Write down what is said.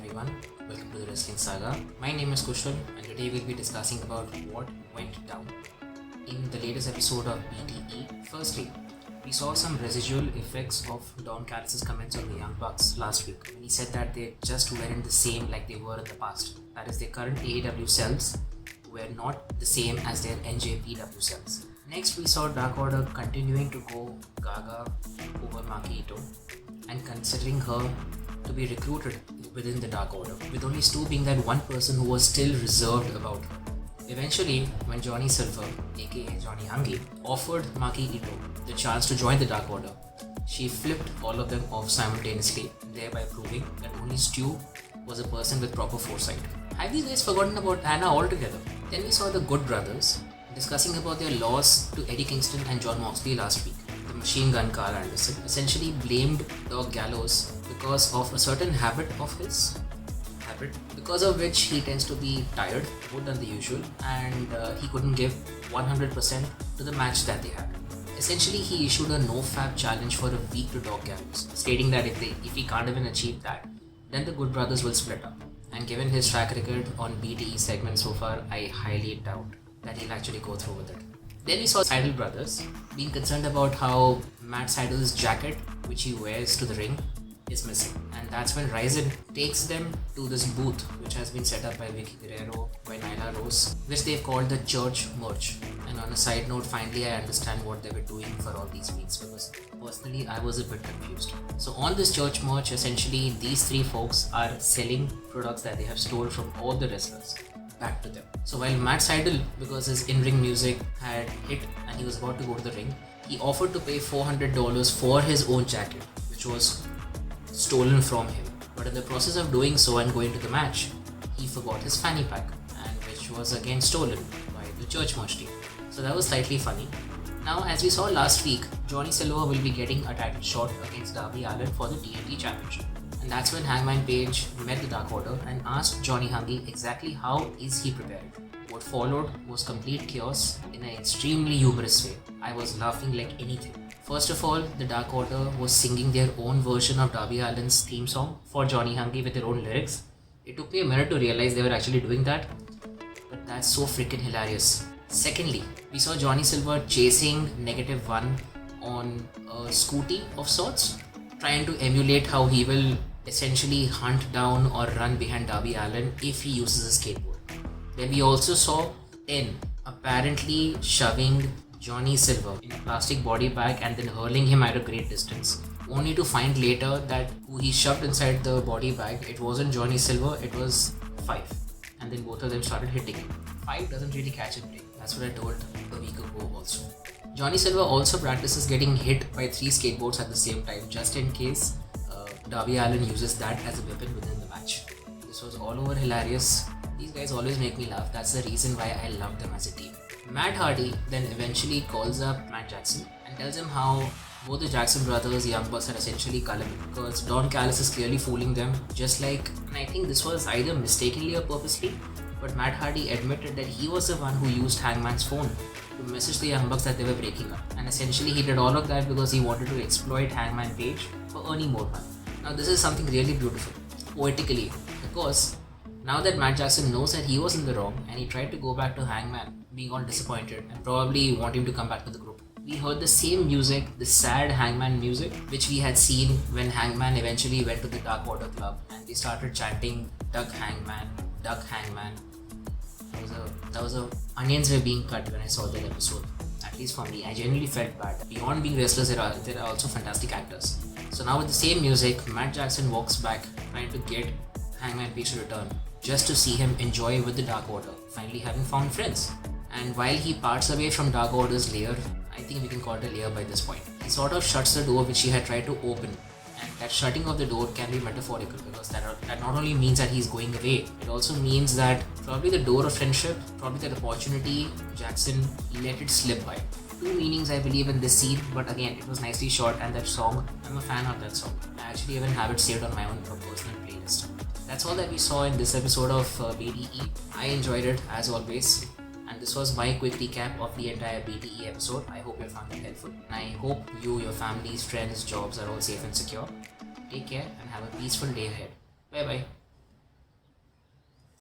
everyone, welcome to the Wrestling Saga. My name is Kushal and today we'll be discussing about what went down in the latest episode of BTE. Firstly, we saw some residual effects of Don Callis' comments on the Young Bucks last week when he said that they just weren't the same like they were in the past. That is, their current AEW selves were not the same as their NJPW selves. Next, we saw Dark Order continuing to go gaga over Maki Ito and considering her to be recruited within the Dark Order, with only Stu being that one person who was still reserved about her. Eventually, when Johnny Silver, aka Johnny Hungy, offered Maki Ito the chance to join the Dark Order, she flipped all of them off simultaneously, thereby proving that only Stu was a person with proper foresight. Have these guys forgotten about Anna altogether? Then we saw the Good Brothers discussing about their loss to Eddie Kingston and Jon Moxley last week. The Machine Gun Carl Anderson essentially blamed Doc Gallows because of a certain habit of his, because of which he tends to be tired more than the usual, and he couldn't give 100% to the match that they had. Essentially, he issued a no-fab challenge for a week to Doc Gallows, stating that if he can't even achieve that, then the Good Brothers will split up. And given his track record on BTE segments so far, I highly doubt that he'll actually go through with it. Then we saw Seidel Brothers being concerned about how Matt Seidel's jacket, which he wears to the ring, is missing. And that's when Ryzen takes them to this booth which has been set up by Vicky Guerrero, by Nyla Rose, which they've called the Church Merch. And on a side note, finally I understand what they were doing for all these weeks, because personally I was a bit confused. So on this Church Merch, essentially these three folks are selling products that they have stolen from all the wrestlers back to them. So while Matt Seidel, because his in-ring music had hit and he was about to go to the ring, he offered to pay $400 for his own jacket, which was stolen from him. But in the process of doing so and going to the match, he forgot his fanny pack, and which was again stolen by the Church Merch team. So that was slightly funny. Now, as we saw last week, Johnny Silver will be getting a title shot against Darby Allin for the TNT Championship. And that's when Hangman Page met the Dark Order and asked Johnny Hungy exactly how is he preparing. What followed was complete chaos in an extremely humorous way. I was laughing like anything. First of all, the Dark Order was singing their own version of Darby Allin's theme song for Johnny Hungy with their own lyrics. It took me a minute to realize they were actually doing that, but that's so freaking hilarious. Secondly, we saw Johnny Silver chasing -1 on a scooty of sorts, trying to emulate how he will essentially hunt down or run behind Darby Allin if he uses a skateboard. Then we also saw 10 apparently shoving Johnny Silver in a plastic body bag and then hurling him at a great distance, only to find later that who he shoved inside the body bag, it wasn't Johnny Silver, it was 5. And then both of them started hitting him. 5 doesn't really catch a break. That's what I told a week ago also. Johnny Silver also practices getting hit by 3 skateboards at the same time, just in case Darby Allin uses that as a weapon within the match. This was all over hilarious. These guys always make me laugh. That's the reason why I love them as a team. Matt Hardy then eventually calls up Matt Jackson and tells him how both the Jackson brothers, Young Bucks, are essentially gullible because Don Callis is clearly fooling them, just like, and I think this was either mistakenly or purposely, but Matt Hardy admitted that he was the one who used Hangman's phone to message the Young Bucks that they were breaking up, and essentially he did all of that because he wanted to exploit Hangman Page for earning more money. Now this is something really beautiful, poetically, because now that Matt Jackson knows that he was in the wrong and he tried to go back to Hangman being all disappointed and probably want him to come back to the group, we heard the same music, the sad Hangman music, which we had seen when Hangman eventually went to the Dark Order Club and they started chanting Duck Hangman, Duck Hangman. That was a onions were being cut when I saw that episode. At least for me, I genuinely felt bad. Beyond being wrestlers, there are also fantastic actors. So now with the same music, Matt Jackson walks back trying to get Hangman Page to return, just to see him enjoy with the Dark Order, finally having found friends. And while he parts away from Dark Order's lair, I think we can call it a lair by this point, he sort of shuts the door which he had tried to open. And that shutting of the door can be metaphorical because that not only means that he's going away, it also means that probably the door of friendship, probably that opportunity, Jackson let it slip by. 2 meanings I believe in this scene, but again, it was nicely shot, and that song, I'm a fan of that song. I actually even have it saved on my own personal playlist. That's all that we saw in this episode of BTE. I enjoyed it as always, and this was my quick recap of the entire BTE episode. I hope you found it helpful, and I hope you, your families, friends, jobs are all safe and secure. Take care and have a peaceful day ahead. Bye bye.